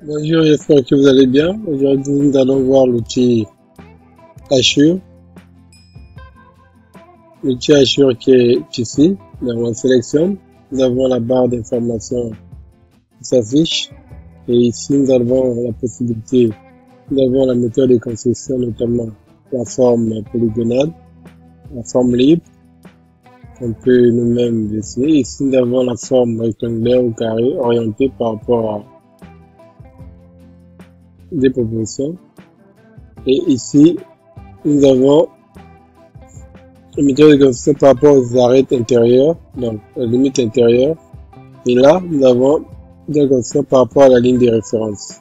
Bonjour, j'espère que vous allez bien. Aujourd'hui, nous allons voir l'outil Assure. L'outil Assure qui est ici. Dans la sélection, nous avons la barre d'information qui s'affiche. Et ici, nous avons la possibilité, nous avons la méthode de construction, notamment la forme polygonale, la forme libre, qu'on peut nous-mêmes dessiner. Ici, nous avons la forme rectangulaire ou carré orientée par rapport à des propositions. Et ici, nous avons une méthode de construction par rapport aux arêtes intérieures, donc la limite intérieure. Et là, nous avons une construction par rapport à la ligne de référence.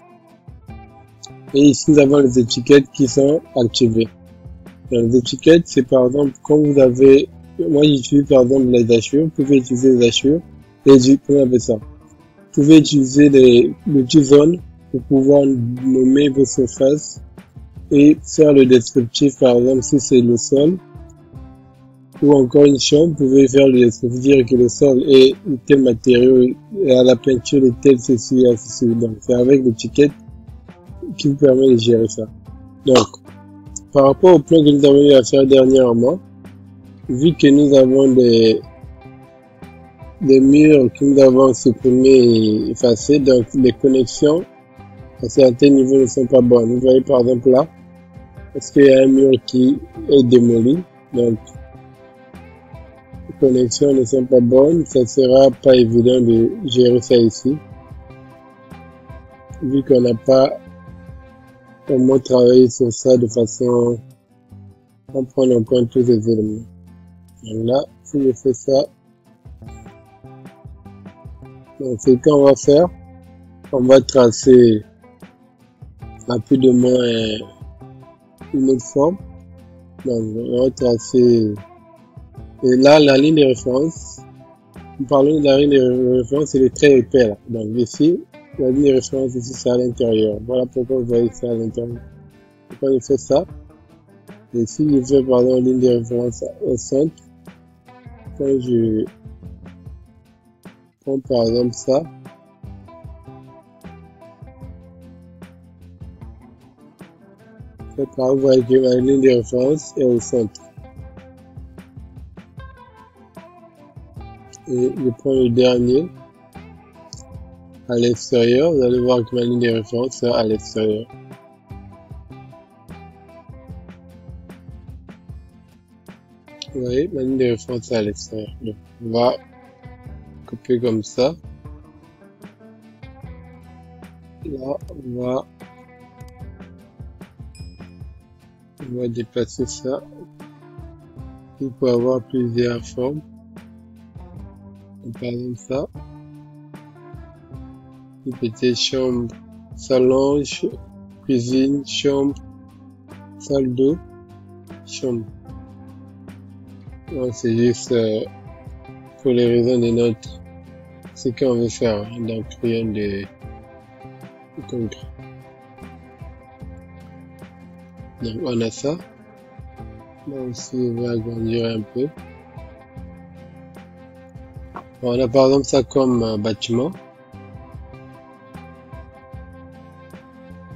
Et ici, nous avons les étiquettes qui sont activées. Donc, les étiquettes, c'est par exemple, quand vous avez, moi j'utilise par exemple les Assure, vous pouvez utiliser les Assure, comment on appelle ça? Vous pouvez utiliser l'outil zone pour pouvoir nommer vos surfaces et faire le descriptif, par exemple, si c'est le sol, ou encore une chambre, vous pouvez faire le descriptif, dire que le sol est tel matériau, et à la peinture de tel ceci, ainsi de suite. Donc, c'est avec l'étiquette qui vous permet de gérer ça. Donc, par rapport au plan que nous avons eu à faire dernièrement, vu que nous avons des murs que nous avons supprimés et effacés, donc les connexions à certains niveaux ne sont pas bonnes. Vous voyez par exemple là, parce qu'il y a un mur qui est démoli, donc les connexions ne sont pas bonnes, ça sera pas évident de gérer ça ici, vu qu'on n'a pas vraiment travaillé sur ça de façon à prendre en compte tous les éléments. Donc là, si je fais ça, donc ce qu'on va faire, on va tracer rapidement une autre forme. Donc on va tracer, et là la ligne de référence, nous parlons de la ligne de référence, c'est le trait épais là. Donc ici, la ligne de référence ici c'est à l'intérieur. Voilà pourquoi vous voyez ça à l'intérieur. Quand je fais ça, et si je fais par exemple ligne de référence au centre, quand je prends par exemple ça, vous voyez que ma ligne de référence est au centre. Et je prends le dernier à l'extérieur, vous allez voir que ma ligne de référence est à l'extérieur. Vous voyez, ma ligne de référence est à l'extérieur. Donc, on va copier comme ça. Là, on va déplacer ça. Il peut avoir plusieurs formes. Par exemple ça. Une petite chambre, salon, cuisine, chambre, salle d'eau, chambre. C'est juste pour les raisons de notre ce qu'on veut faire, donc rien de concret. Donc on a ça. Là aussi on va agrandir un peu. On a par exemple ça comme bâtiment.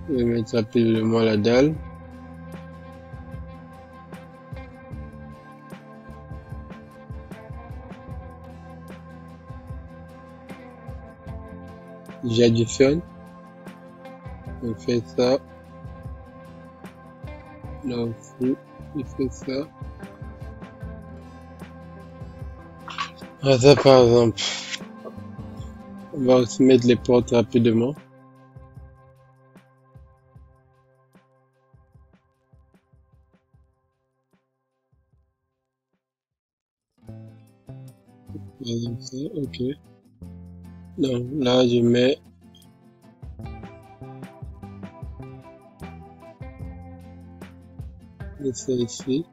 Je vais mettre rapidement la dalle. J'additionne. On fait ça. Là aussi, il fait ça. Ça par exemple. On va aussi mettre les portes rapidement. Par exemple ça, ok. Donc là je mets ça ici.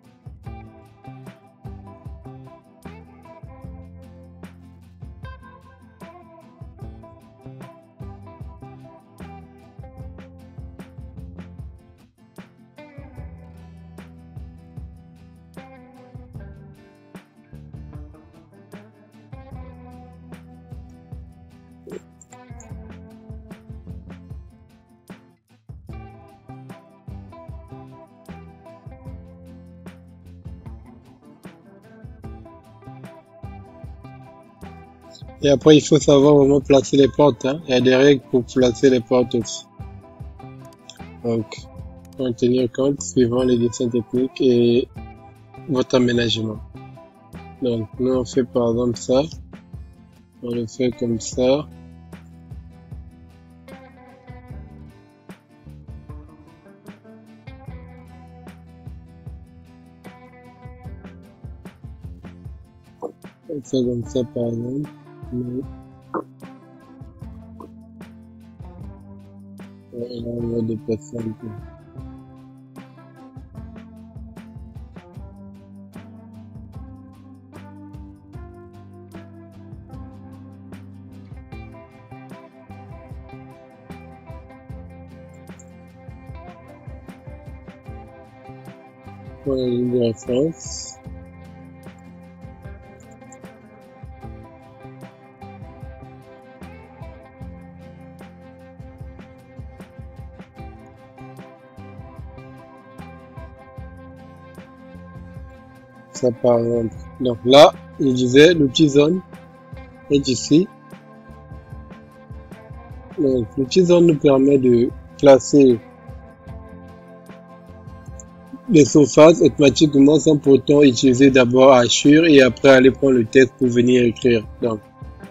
Et après, il faut savoir vraiment placer les portes, hein. Il y a des règles pour placer les portes aussi. Donc, en tenir compte suivant les dessins techniques et votre aménagement. Donc, nous, on fait par exemple ça. On le fait comme ça. On fait comme ça par exemple. Et là, on va déplacer un peu. Pour la ligne de référence. Ça par exemple. Donc là, je disais, l'outil zone est ici. Donc l'outil zone nous permet de placer les surfaces automatiquement sans pourtant utiliser d'abord Assure et après aller prendre le texte pour venir écrire. Donc,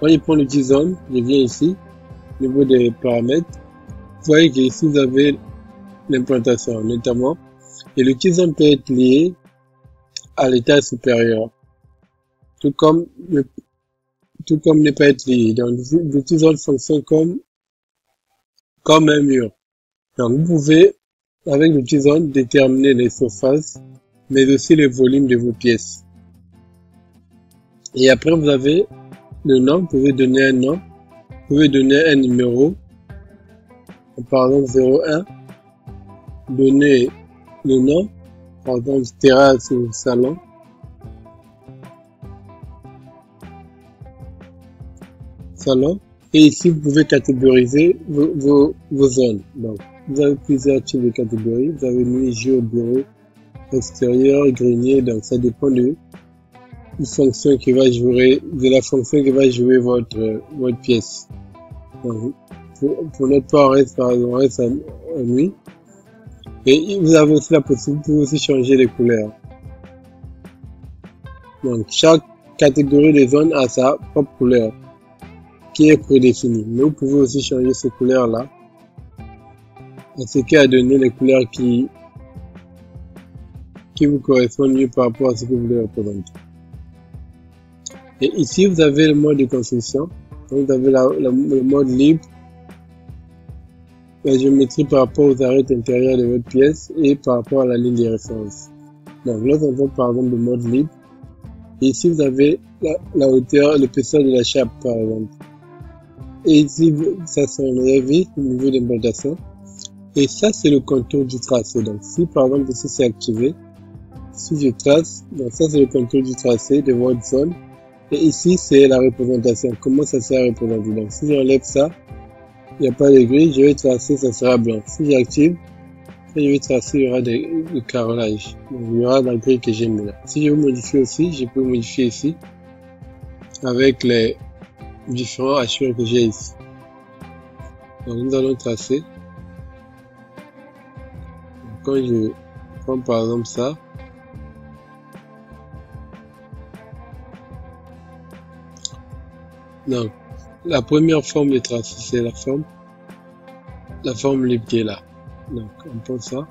quand je prends l'outil zone, je viens ici, au niveau des paramètres. Vous voyez qu'ici vous avez l'implantation notamment. Et l'outil zone peut être lié à l'état supérieur. Tout comme ne pas être lié. Donc, l'outil zone fonctionne comme un mur. Donc, vous pouvez, avec l'outil zone, déterminer les surfaces, mais aussi le volume de vos pièces. Et après, vous avez le nom, vous pouvez donner un nom, vous pouvez donner un numéro, par exemple 01, donner le nom, par exemple terrasse ou salon. Et ici, vous pouvez catégoriser vos zones. Donc, vous avez plusieurs types de catégories. Vous avez nuit, jour, bureau, extérieur, grenier. Donc, ça dépend de la fonction qui va jouer votre pièce. Donc, pour notre part, on reste en nuit. Et vous avez aussi la possibilité de aussi changer les couleurs. Donc, chaque catégorie de zones a sa propre couleur qui est prédéfinie. Mais vous pouvez aussi changer ces couleurs-là à ce qui a donné les couleurs qui vous correspondent mieux par rapport à ce que vous voulez représenter. Et ici, vous avez le mode de construction. Donc, vous avez le mode libre, la géométrie par rapport aux arêtes intérieures de votre pièce et par rapport à la ligne de référence. Donc là, on va par exemple le mode libre. Et ici, vous avez la hauteur, l'épaisseur de la chape par exemple. Et ici, ça c'est un levier au niveau d'implantation. Et ça, c'est le contour du tracé. Donc, si par exemple ici c'est activé, si je trace, donc ça c'est le contour du tracé de votre zone. Et ici, c'est la représentation. Comment ça sert à représenter? Donc, si j'enlève ça, il n'y a pas de gris, je vais tracer, ça sera blanc. Si j'active, je vais tracer, il y aura des carrelages. Donc, il y aura la grille que j'ai mis là. Si je veux modifier aussi, je peux modifier ici avec les différents hachures que j'ai ici. Donc, nous allons tracer. Donc, quand je prends par exemple ça, donc, la première forme de tracé, c'est la forme libre qui est là. Donc, on prend ça.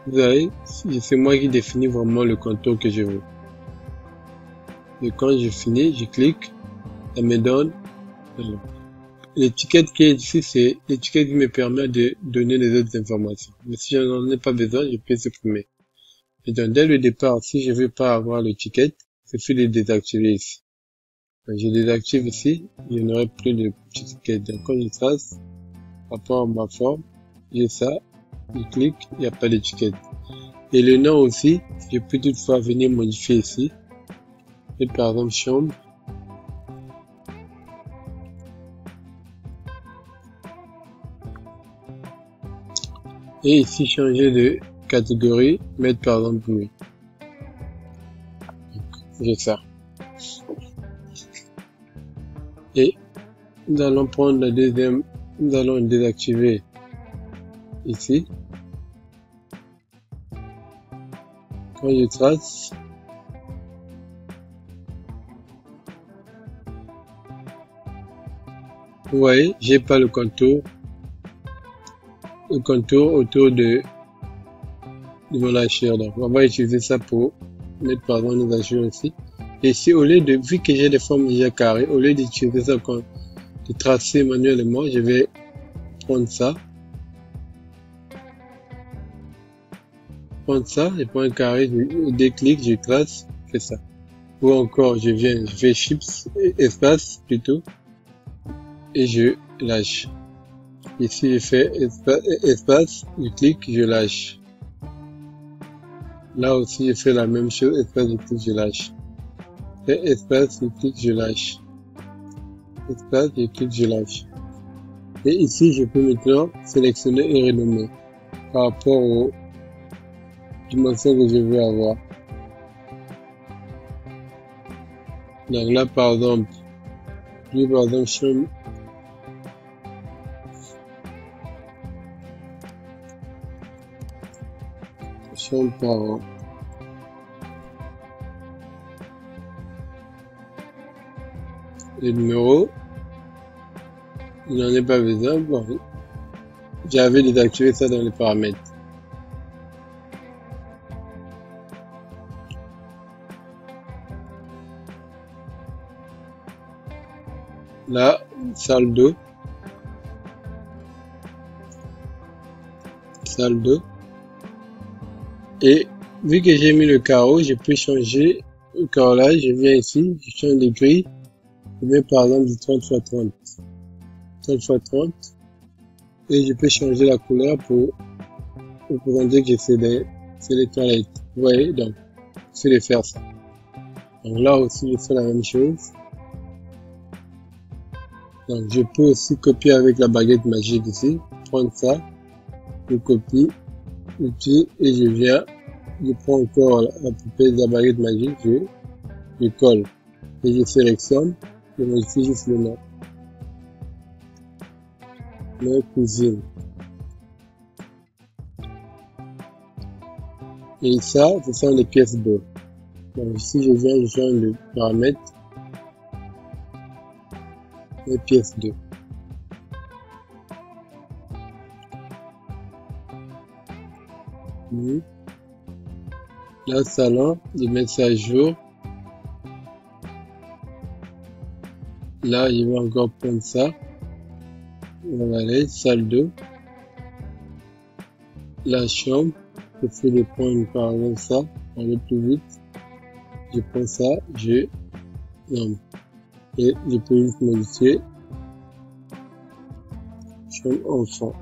Vous voyez, c'est moi qui définis vraiment le contour que je veux. Et quand je finis, je clique, ça me donne l'étiquette qui est ici, c'est l'étiquette qui me permet de donner les autres informations. Mais si je n'en ai pas besoin, je peux supprimer. Et donc, dès le départ, si je veux pas avoir l'étiquette, il suffit de désactiver ici. Donc, je désactive ici, il n'y aurait plus de petite étiquette. Donc, quand je trace, par rapport à ma forme, j'ai ça, je clique, il n'y a pas d'étiquette. Et le nom aussi, je peux toutefois venir modifier ici. Et par exemple, chambre. Et ici, changer de catégorie, mettre par exemple nuit. J'ai ça. Et nous allons prendre la deuxième, nous allons désactiver ici. Quand je trace, vous voyez, j'ai pas le contour autour de mon hachure. Donc, on va utiliser ça pour mettre par exemple nos hachures ici. Et ici, au lieu de, vu que j'ai des formes déjà carrées, au lieu d'utiliser ça comme de tracer manuellement, je vais prendre ça. Je prends un carré, je déclic, je trace, je fais ça. Ou encore, je fais Shift, espace plutôt, et je lâche. Ici, je fais espace, je clique, je lâche. Là aussi, je fais la même chose, espace, je clique, je lâche. Et espace, je clique, je lâche. Espace, je clique, je lâche. Et ici, je peux maintenant sélectionner et renommer par rapport aux dimensions que je veux avoir. Donc là, par exemple, chambre par les numéros, il n'en est pas besoin. Bon, j'avais désactivé ça dans les paramètres. Là, salle 2. Et vu que j'ai mis le carreau, je peux changer le carrelage. Je viens ici, je change de grille. Je mets par exemple du 30 x 30. 30 x 30. Et je peux changer la couleur pour représenter que c'est les toilettes. Vous voyez, donc, je vais faire ça. Donc là aussi, je fais la même chose. Donc, je peux aussi copier avec la baguette magique ici. Prendre ça, je copie, et je viens, je prends encore la poupée de la baguette magique, je colle. Et je sélectionne, je modifie juste le nom. Ma cuisine. Et ça, ce sont les pièces d'eau. Donc ici, je viens, je change le paramètre. Les pièces d'eau. Là, salon, je mets ça à jour. Là, je vais encore prendre ça. On va aller, salle 2. La chambre, je fais le prendre par exemple ça, pour aller plus vite. Je prends ça, je nomme. Et je peux juste modifier. Chambre enfant.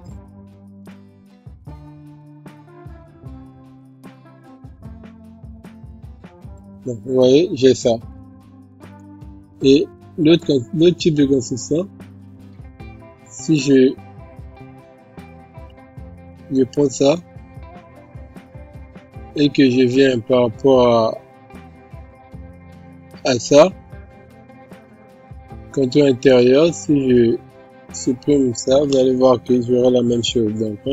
Donc, vous voyez, j'ai ça. Et l'autre type de construction, si je prends ça et que je viens par rapport à ça, contour intérieur, si je supprime ça, vous allez voir que j'aurai la même chose. Donc quand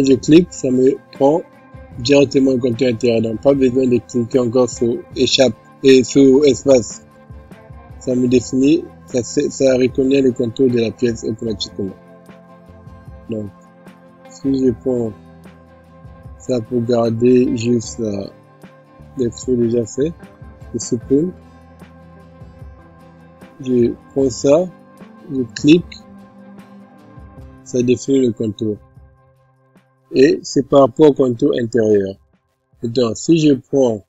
je clique, ça me prend directement le contour intérieur. Donc pas besoin de cliquer encore sur échappe et sur espace. Ça me définit, ça reconnaît le contour de la pièce automatiquement. Donc si je prends ça pour garder juste les trucs déjà faits, je supprime, je prends ça, je clique, ça définit le contour. Et c'est par rapport au contour intérieur. Donc si je prends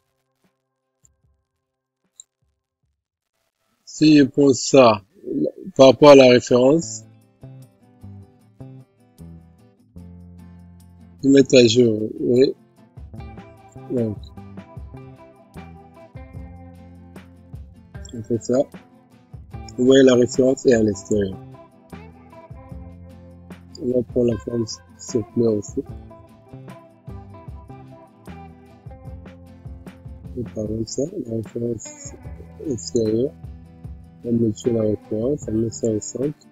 ça par rapport à la référence, je vais mettre à jour. Oui. Donc, on fait ça. Vous voyez, la référence est à l'extérieur. On va prendre la forme circulaire aussi. Et par exemple ça, la référence extérieure, on met sur la référence, on met ça au centre.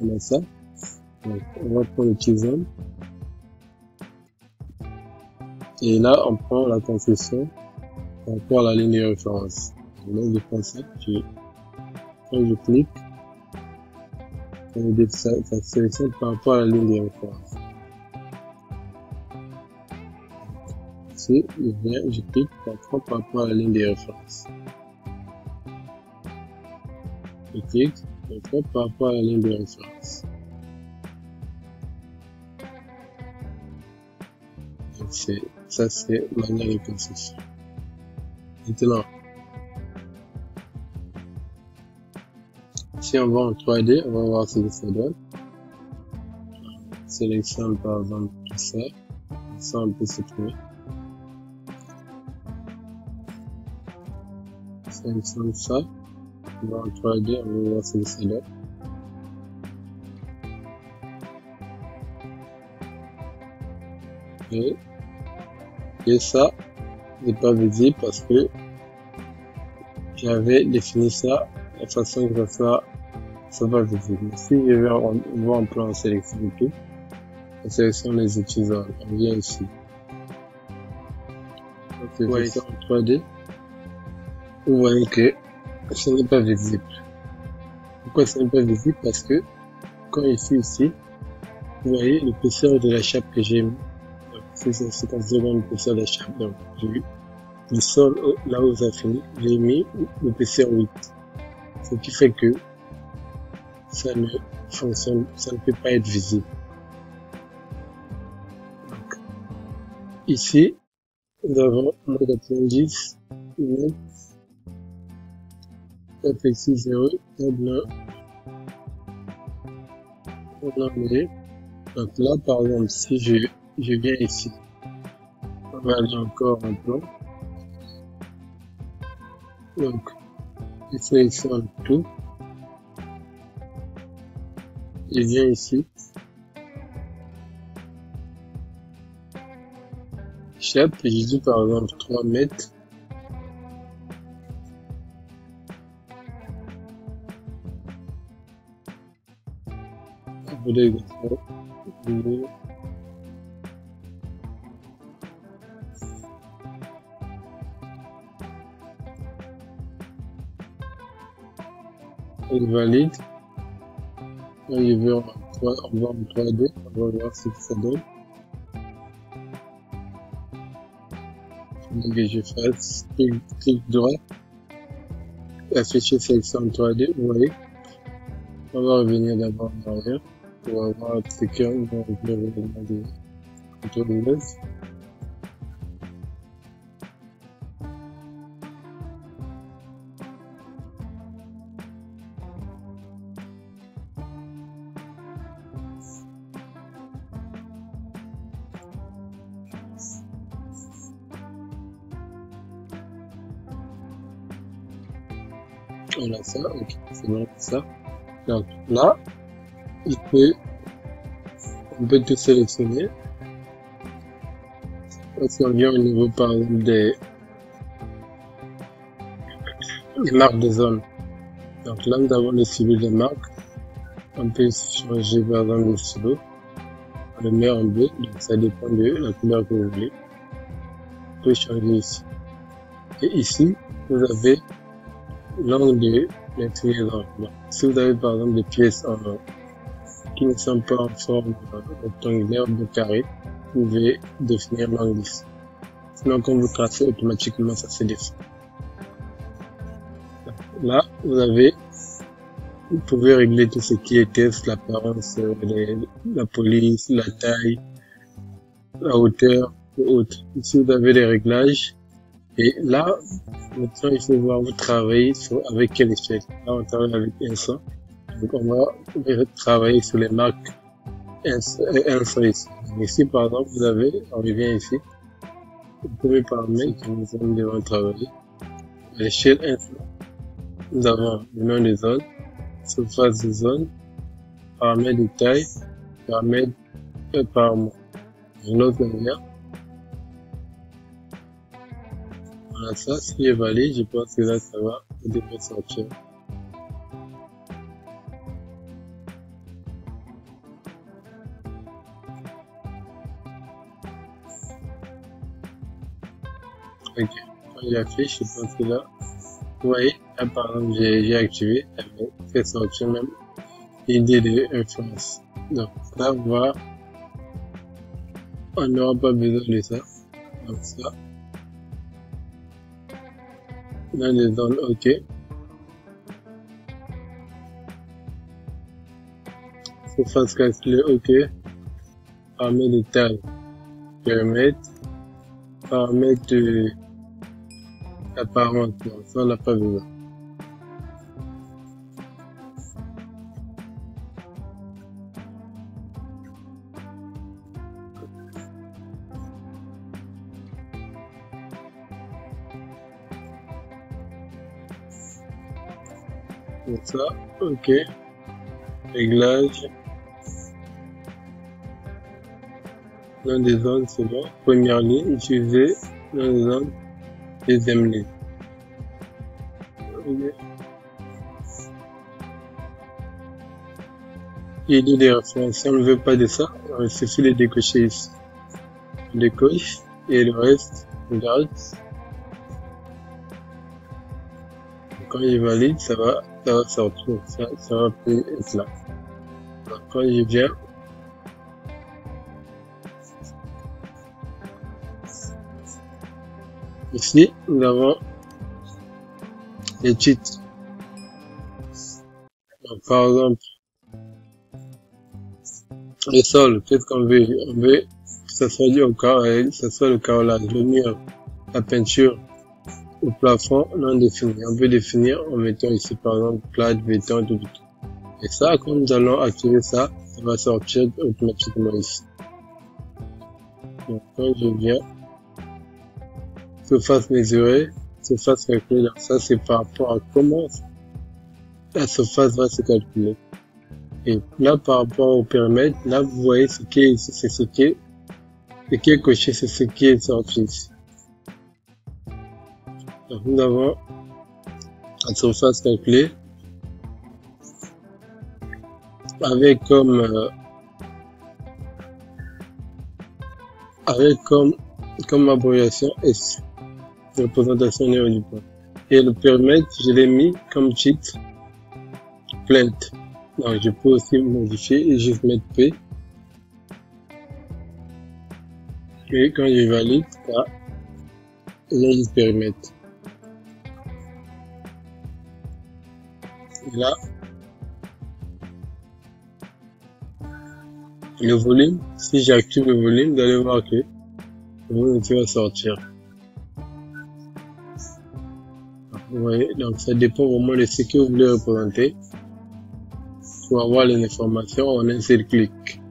On a ça. Donc, on va prendre le T-zone. Et là, on prend la concession par rapport à la ligne de référence. Donc, je prends ça, quand je clique, ça sélectionne par rapport à la ligne de référence. Ici, je clique par rapport à la ligne de référence. Je clique par rapport à la ligne de référence. Donc ça c'est manière de concession. Maintenant, si on va en 3D, on va voir ce que ça donne. Sélectionne par exemple tout ça. Ça on peut supprimer. Sélectionne ça. On va en 3D, on va voir ce que ça donne. Et ça n'est pas visible parce que j'avais défini ça de façon que ça soit pas visible. Si je vais voir en plan, on sélectionne tout. On sélectionne les utilisateurs. On vient ici. On fait ça en 3D. Vous voyez que ce n'est pas visible. Pourquoi ce n'est pas visible? Parce que quand je suis ici, vous voyez l'épaisseur de la chape que j'ai mis. C'est considéré l'épaisseur de la chape. Donc, du sol là où ça finit, j'ai mis l'épaisseur 8. Ce qui fait que ça ne fonctionne, ça ne peut pas être visible. Donc, ici, nous avons moins 90, FX 0, tableau, donc là, par exemple, si je viens ici, on va aller encore un plan. Donc, je sélectionne tout. Je viens ici. Chape, je dis par exemple 3 mètres. Il valide. Là, je vais en 3D, on va voir ce que ça donne. Donc, je fasse clic droit, afficher sélection en 3D, vous voyez. On va revenir d'abord en arrière. On va voir ce qu'on va revenir de contrôle S. On a ça, ok, c'est bon ça. Donc là, on peut tout sélectionner. Si on vient au niveau par exemple des marques de zone. Donc là, nous avons le stylo de marque. On peut changer par exemple le stylo. On le met en bleu, donc ça dépend de la couleur que vous voulez. On peut changer ici. Et ici, vous avez l'angle de l'inclinaison. Si vous avez par exemple des pièces qui ne sont pas en forme rectangulaire ou de carré, vous pouvez définir l'angle ici. Sinon, quand vous tracez automatiquement, ça se définit. Là, vous pouvez régler tout ce qui est test, l'apparence, la police, la taille, la hauteur et autres. Ici, vous avez des réglages. Et là, maintenant, il faut voir vous travailler avec quelle échelle. Là, on travaille avec 100. Donc, on va travailler sur les marques 100 ici. Ici, par exemple, on revient ici. Vous pouvez paramétrer que nous devons travailler. À l'échelle 100. Nous avons le nom des zones, surface de zone, paramètres de taille, paramètres par mois. Une autre manière, Voilà, ça, si je valide, je pense que là, ça va, ça devrait sortir. Ok, quand j'affiche, je pense que là, vous voyez, là, par exemple, j'ai activé, ça me fait sortir même l'idée de référence. Donc, là, voilà, on n'aura pas besoin de ça. Donc, ça, dans les zones OK. Surface calculée OK. Paramètres de taille. Périmètre. Paramètres de apparence. Non, ça, on n'a pas besoin. Donc ça, OK. Réglage. Dans des zones, c'est bon. Première ligne, utiliser dans les zones. Deuxième ligne. Okay. Il y a des références. Si on ne veut pas de ça, il suffit de décocher ici. On décoche et le reste, on garde. Quand il valide, ça va sortir. Ça va plus être là. Alors, quand je viens, ici, nous avons les titres. Donc, par exemple, le sol, qu'est-ce qu'on veut? On veut que ça soit lié au carrelage, que ça soit le carrelage, le mur, la peinture, le plafond non défini. On peut définir en mettant ici, par exemple, plate, béton, tout. Et ça, quand nous allons activer ça, ça va sortir automatiquement ici. Donc, quand je viens, surface mesurée, surface calculée, ça c'est par rapport à comment la surface va se calculer. Et là, par rapport au périmètre, là, vous voyez ce qui est ici, c'est ce qui est coché, c'est ce qui est sorti ici. Donc, nous avons la surface calculée avec comme abréviation S, représentation au du point. Et le périmètre, je l'ai mis comme titre plainte. Donc, je peux aussi modifier et juste mettre P. Et quand je valide, ça, j'ai le périmètre. Et là, le volume, si j'active le volume, vous allez voir que le volume va sortir. Vous voyez, donc ça dépend vraiment de ce que vous voulez représenter. Pour avoir les informations en un seul clic.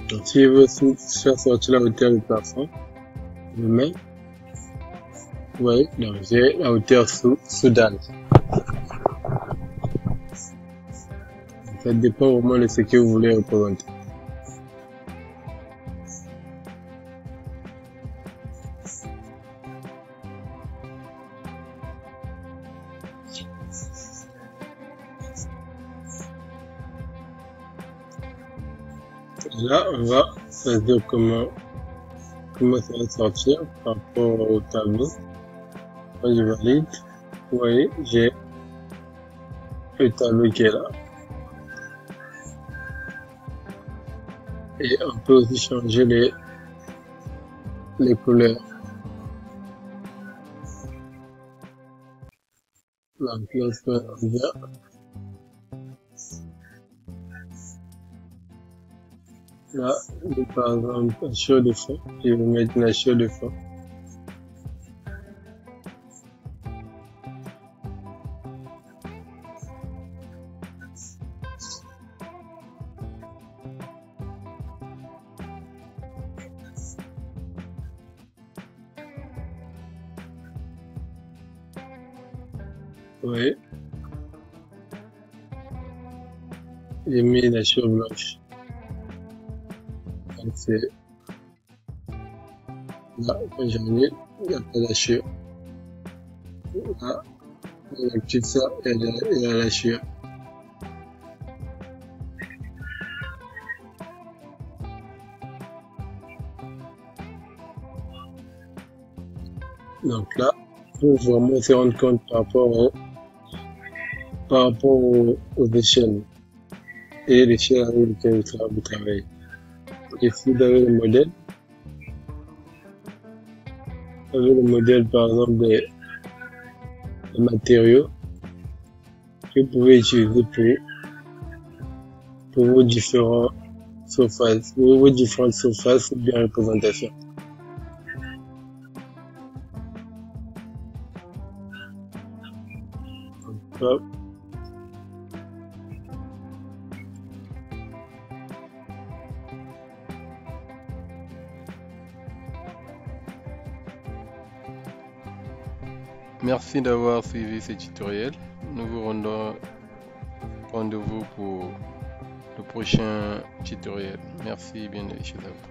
Donc si je veux faire sortir la hauteur du plafond, je mets, vous voyez, donc j'ai la hauteur sous dalle. Ça dépend vraiment de ce que vous voulez représenter. Là, on va choisir comment ça va sortir par rapport au tableau. Quand je valide, vous voyez, j'ai le tableau qui est là. Et on peut aussi changer les couleurs. Donc, lorsqu'on vient, là, par exemple, un show de fond, je vais mettre un show de fond. Oui. J'ai mis la show blanche. Donc c'est là, quand j'ai mis, il n'y a pas la chure. Là, on active ça et il y a la chure. Donc là, pour vraiment se rendre compte par rapport aux échelles et l'échelle avec laquelle vous travaillez. Ici, vous avez le modèle. Vous avez le modèle, par exemple, des matériaux que vous pouvez utiliser pour vos différentes surfaces ou bien représentations. Hop. Merci d'avoir suivi ce tutoriel. Nous vous rendons rendez-vous pour le prochain tutoriel. Merci bien, les chefs.